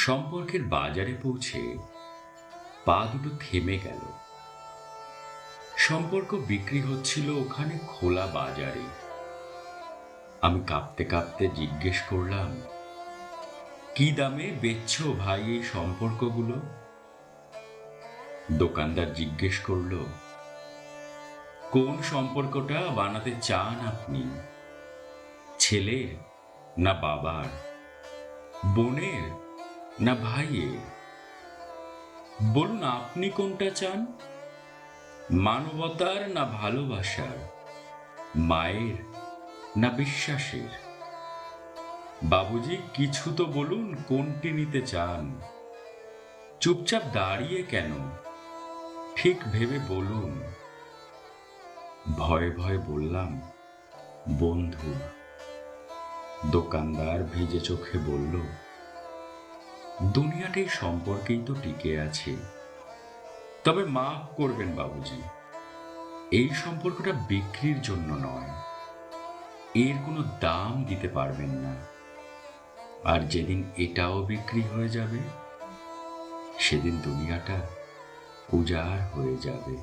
সম্পর্কের বাজারে পৌঁছে পা দুটো থেমে গেল। সম্পর্ক বিক্রি হচ্ছিল ওখানে খোলা বাজারে। আমি কাঁপতে কাঁপতে জিজ্ঞেস করলাম, কি দামে বেচছো ভাই এই সম্পর্কগুলো? দোকানদার জিজ্ঞেস করল, কোন সম্পর্কটা বানাতে চান আপনি? ছেলের না বাবার, বোনের না ভাইয়ের? বলুন আপনি কোনটা চান? মানবতার না ভালোবাসার, মায়ের না বিশ্বাসের? বাবুজি কিছু তো বলুন, কোনটি নিতে চান? চুপচাপ দাঁড়িয়ে কেন? ঠিক ভেবে বলুন। ভয়ে ভয়ে বললাম, বন্ধু। দোকানদার ভিজে চোখে বলল, দুনিয়াটাই সম্পর্কেই তো টিকে আছে। তবে মাফ করবেন বাবুজি, এই সম্পর্কটা বিক্রির জন্য নয়। এর কোনো দাম দিতে পারবেন না। আর যেদিন এটাও বিক্রি হয়ে যাবে, সেদিন দুনিয়াটা উজাড় হয়ে যাবে।